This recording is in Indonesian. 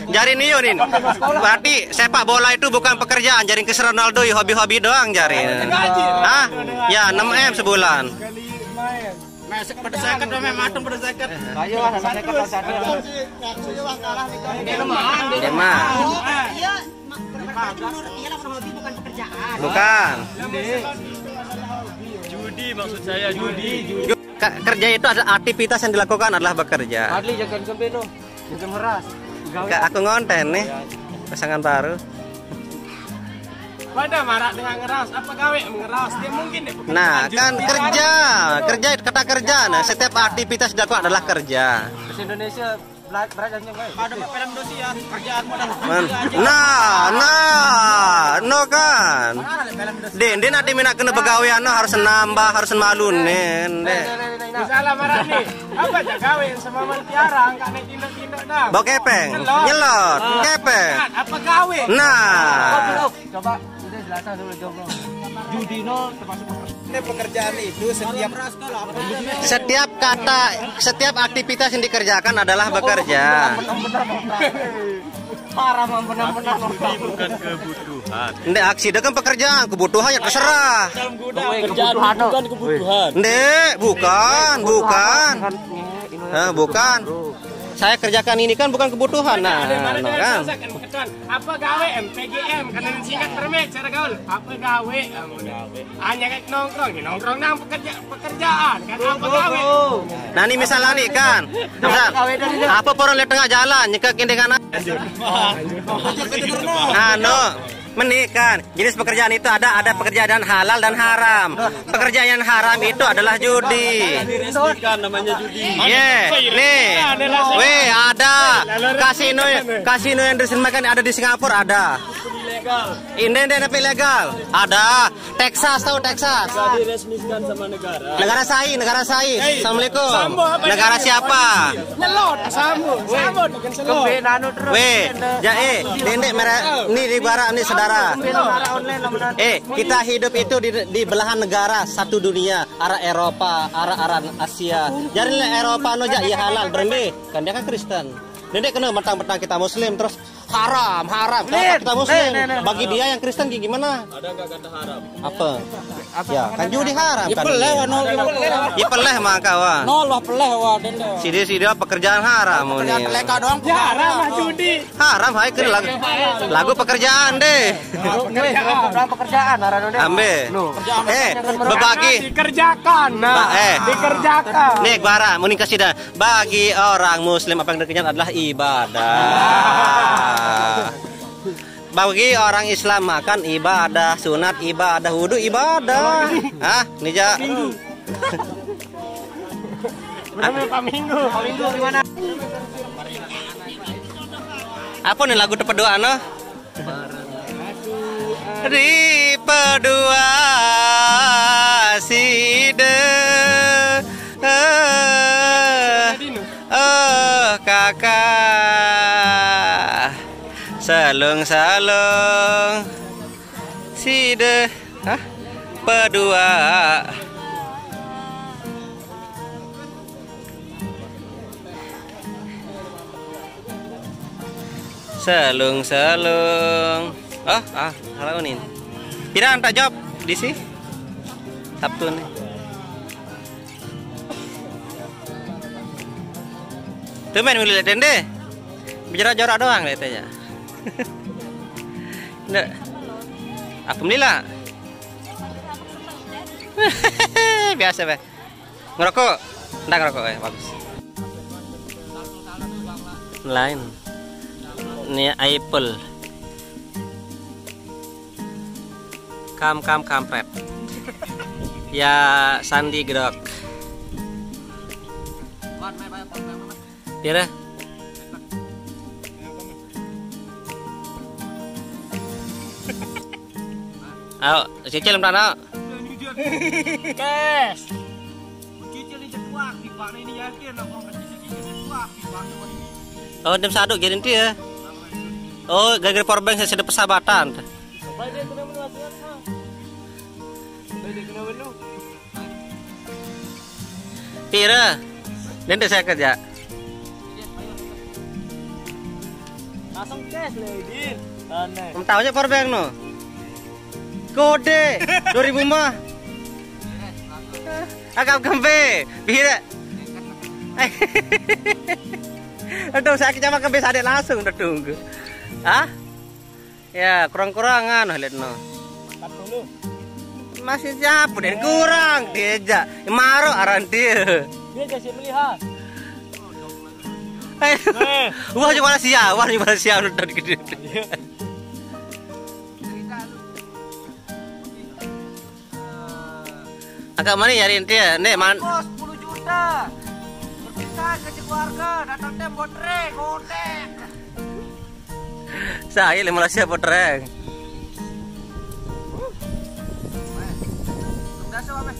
Jari niyo nih. Berarti sepak bola itu bukan pekerjaan, jaring ke Ronaldo hobi-hobi doang jari. Ah, ya 6M sebulan. Bukan. Judi maksud saya, judi. Kerja itu adalah aktivitas yang dilakukan adalah bekerja. Adli jangan kembali jangan meras. Aku ngonten nih pasangan baru. Pada marah dengan ngeras, apa gawe mengeras? Dia mungkin deh. Nah, kan kerja kata kerja. Nah, setiap aktivitas dilakukan adalah kerja. Bahasa Indonesia belajarnya baik. Pada peran dosi ya, kerjaan modal. No kan. Den nanti mina kena begawean harus nambah, harus malu nen. Misalnya marah nih, apa aja gawe sama mantiara, enggak naik tindok-tindok dah. Bau kepeng, nyelot, kepeng. Apa gawe? Nah. Coba udah jelasan dulu coba. Judino termasuk ini pekerjaan itu setiap aktivitas yang dikerjakan adalah bekerja. Haram benar-benar bukan kebutuhan. Ndek aksi itu kan pekerjaan, kebutuhan ya terserah. Kebutuhan bukan kebutuhan. Ndek, bukan. Bukan. Saya kerjakan ini kan bukan kebutuhan. Nah, kan. Apa gawe MPGM karena singkat termek cara gaul. Apa gawe? Hanya kayak nongkrong nang pekerjaan kan apa gawe? Nah, ini misalnya nih kan. Misal, apa orang lihat tengah jalan nyekek dengan menikah. Jenis pekerjaan itu ada pekerjaan halal dan haram. Pekerjaan yang haram itu adalah judi. Namanya judi. Nih, ada kasino yang diresmikan ada di Singapura ada. Ini tapi ilegal. Ada. Texas tahu Texas? Diresmikan sama negara. Negara sain. Assalamualaikum. Negara siapa? Nyelot, sambut dengan selot. Dendek merah. Ini di barat nih saudara. Kita hidup itu di belahan negara satu dunia, arah Eropa, arah Asia. Jadi Eropa no ja halal berembe, kan dia kan Kristen. Dendek kena mentang-mentang kita Muslim terus haram. Kita Muslim. Bagi dia yang Kristen gimana? Ada nggak kata haram? Apa? Ya, kan judi haram kan. Ya peleh maka wah. Noloh peleh wah dendek. Sidi pekerjaan haram ini. Peleka doang. Ya haram judi. Haram hai ke lagu pekerjaan deh. Pekerjaan haram deh. Ambe. Berbagi dikerjakan. Dikerjakan. Nih bara muni kasih dah. Bagi orang Muslim apa yang dikerjakan adalah ibadah. Bagi orang Islam makan ibadah, sunat ibadah, wudu ibadah. Nija. Pak Minggu gimana? Apa nih lagu terpedua no? Di pedua side. Kakak salung side pedua salung halo nih pirang tak jawab di sini Sabtu nih tuh main mulai dende bicara jorok doang lihat aja. Nggak apa melilah biasa be ngerokok nggak ngerokok bagus lain ini Apple kampret ya Sandi gedok Pira ayo cicil mana Kes cicil ini cetuak di pak ini yakin cicil cetuak di pak oh dem saduk jadi dia oh gara-gara powerbank saya sudah persahabatan Pira nanti saya kerja Langsung cash lagi. Aneh. Kamu tahu aja power bank no. Kode 2000 mah. Agak kembe, bihira. Aduh, sakit sama kembe sadek langsung udah tunggu. Hah? Ya, kurang-kurangan lihat no. 40. Masih siapa dan kurang diajak. Maro aran dia. Dia kasih melihat. Wah cuma sia, udah gede. Agak mana nyariin dia? Nih, man. Bos 10 juta. Berpisah ke keluarga, datang teh botre, kontek. Saya 15 siapa trek. Udah sama,